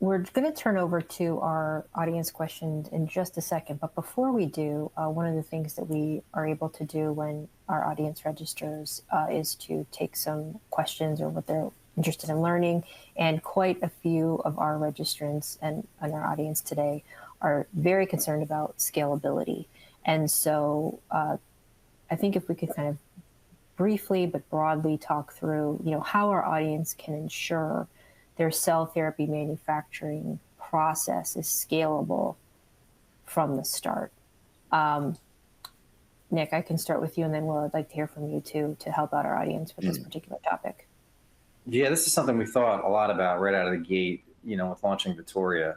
We're going to turn over to our audience questions in just a second. But before we do, one of the things that we are able to do when our audience registers is to take some questions or what they're interested in learning. And quite a few of our registrants and our audience today are very concerned about scalability. And so I think if we could kind of briefly but broadly talk through, how our audience can ensure their cell therapy manufacturing process is scalable from the start. Nick, I can start with you, and then Will, I'd like to hear from you too to help out our audience with this particular topic. Yeah, this is something we thought a lot about right out of the gate, with launching Vittoria.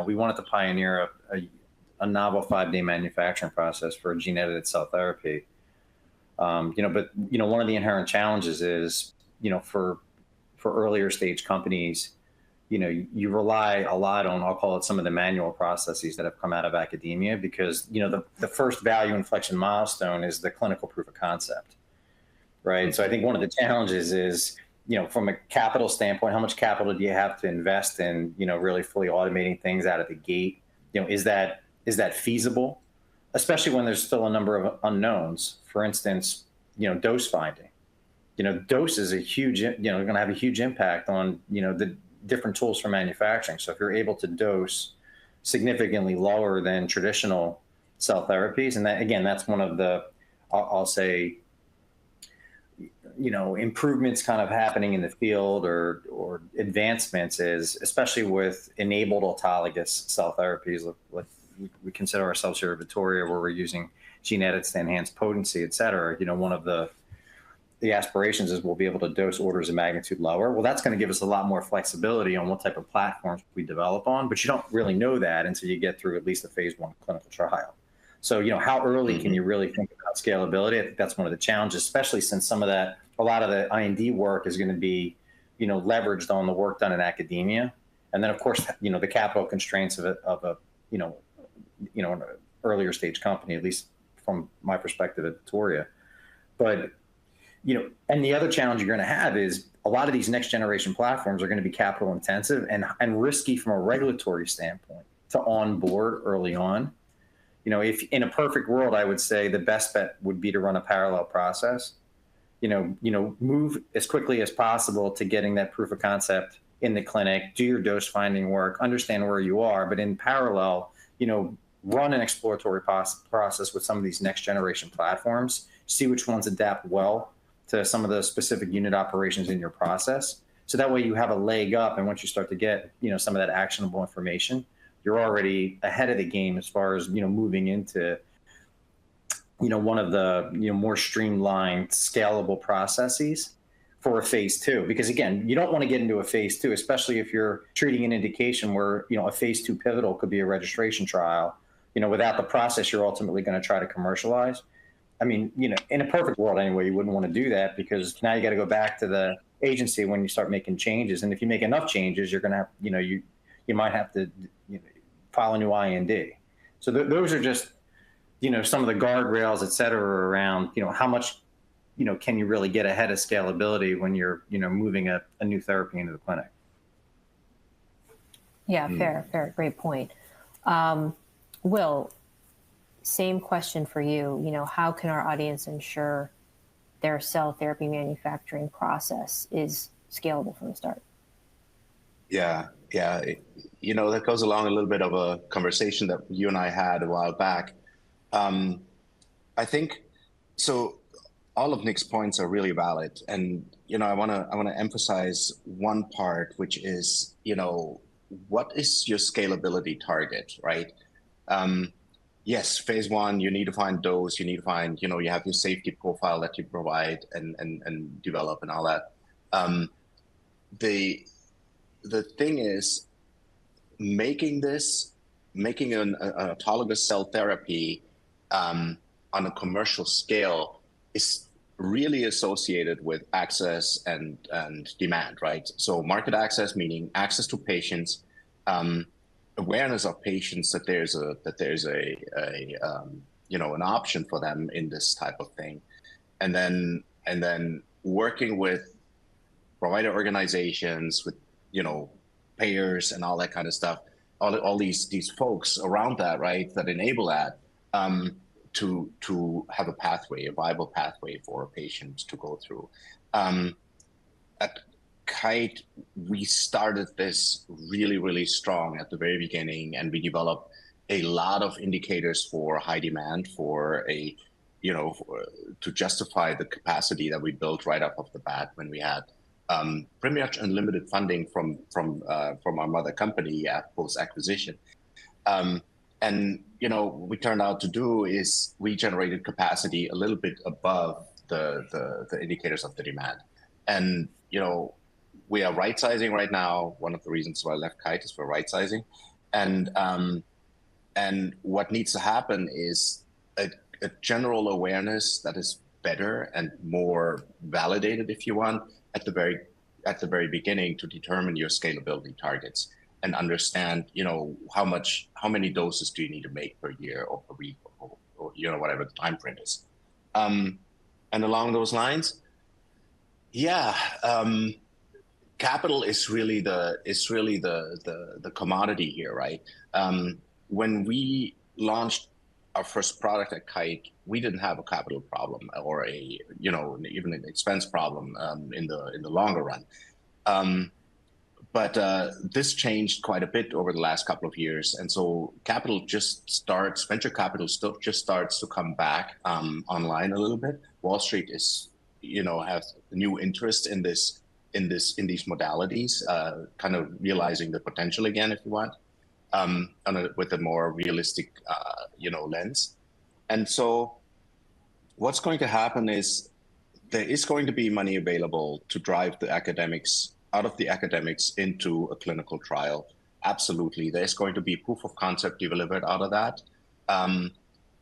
We wanted to pioneer a novel 5-day manufacturing process for a gene-edited cell therapy. But one of the inherent challenges is, for earlier stage companies, you rely a lot on, I'll call it, some of the manual processes that have come out of academia, because, the first value inflection milestone is the clinical proof of concept, right? Mm-hmm. So I think one of the challenges is, from a capital standpoint, how much capital do you have to invest in, really fully automating things out of the gate? Is that feasible? Especially when there's still a number of unknowns. For instance, dose finding. Dose is a huge, going to have a huge impact on, the different tools for manufacturing. So if you're able to dose significantly lower than traditional cell therapies, and that, again, that's one of the, I'll say, improvements kind of happening in the field or advancements is, especially with enabled autologous cell therapies, like we consider ourselves here at Vittoria, where we're using gene edits to enhance potency, et cetera. One of the aspirations is we'll be able to dose orders of magnitude lower. Well, that's going to give us a lot more flexibility on what type of platforms we develop on, but you don't really know that until you get through at least a phase 1 clinical trial. So, how early can you really think about scalability? I think that's one of the challenges, especially since a lot of the IND work is going to be, leveraged on the work done in academia. And then, of course, the capital constraints of an earlier stage company, at least from my perspective at Vittoria. But, and the other challenge you're going to have is a lot of these next generation platforms are going to be capital intensive and risky from a regulatory standpoint to onboard early on. If in a perfect world, I would say the best bet would be to run a parallel process, move as quickly as possible to getting that proof of concept in the clinic, do your dose finding work, understand where you are, but in parallel, run an exploratory process with some of these next generation platforms, see which ones adapt well to some of the specific unit operations in your process. So that way you have a leg up. And once you start to get, some of that actionable information, you're already ahead of the game as far as, moving into, one of the, more streamlined, scalable processes for a phase 2. Because again, you don't want to get into a phase 2, especially if you're treating an indication where, a phase 2 pivotal could be a registration trial, without the process you're ultimately going to try to commercialize. I mean, in a perfect world anyway, you wouldn't want to do that, because now you got to go back to the agency when you start making changes. And if you make enough changes, you're going to have, you might have to file a new IND. So those are just, some of the guardrails, et cetera, around, how much, can you really get ahead of scalability when you're, moving a new therapy into the clinic? Yeah, fair, great point. Will, same question for you. How can our audience ensure their cell therapy manufacturing process is scalable from the start? Yeah. That goes along a little bit of a conversation that you and I had a while back. I think so. All of Nick's points are really valid, and I want to emphasize one part, which is what is your scalability target, right? Yes, phase 1, you need to find dose, you need to find, you have your safety profile that you provide and develop and all that. The thing is, making an autologous cell therapy on a commercial scale is really associated with access and demand, right? So market access, meaning access to patients, awareness of patients that there's an option for them in this type of thing, and then working with provider organizations, with payers and all that kind of stuff, all these folks around that, right, that enable that, to have a pathway, a viable pathway for a patient to go through. At Kite, we started this really, really strong at the very beginning, and we developed a lot of indicators for high demand for a, to justify the capacity that we built right up off the bat when we had pretty much unlimited funding from our mother company at post acquisition. And what we turned out to do is we generated capacity a little bit above the indicators of the demand. And we are right sizing right now. One of the reasons why I left Kite is for right sizing. And what needs to happen is a general awareness that is better and more validated, if you want, at the very beginning, to determine your scalability targets and understand, how many doses do you need to make per year or per week or whatever the time frame is. And along those lines, capital is really the commodity here, right? When we launched our first product at Kite, we didn't have a capital problem or even an expense problem in the longer run. But this changed quite a bit over the last couple of years, and so venture capital just starts to come back online a little bit. Wall Street has new interest in these modalities, kind of realizing the potential again, if you want, with a more realistic lens. And so what's going to happen is there is going to be money available to drive the academics out of the academics into a clinical trial. Absolutely, there's going to be proof of concept delivered out of that.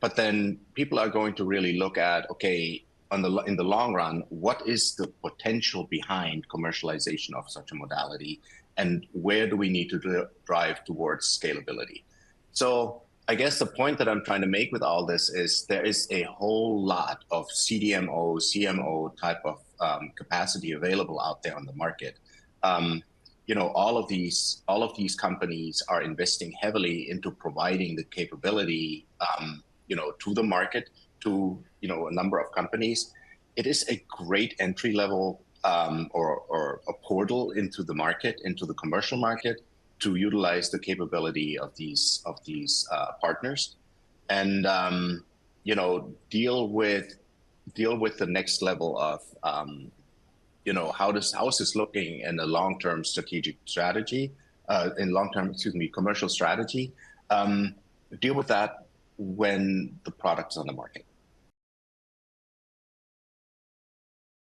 But then people are going to really look at, okay, in the long run, what is the potential behind commercialization of such a modality, and where do we need to drive towards scalability? So I guess the point that I'm trying to make with all this is there is a whole lot of CDMO, CMO type of capacity available out there on the market. All of these companies are investing heavily into providing the capability, to the market, to a number of companies. It is a great entry level or a portal into the market, into the commercial market, to utilize the capability of these partners, and deal with the next level of how is this looking in a long-term strategic strategy, commercial strategy. Deal with that when the product's on the market.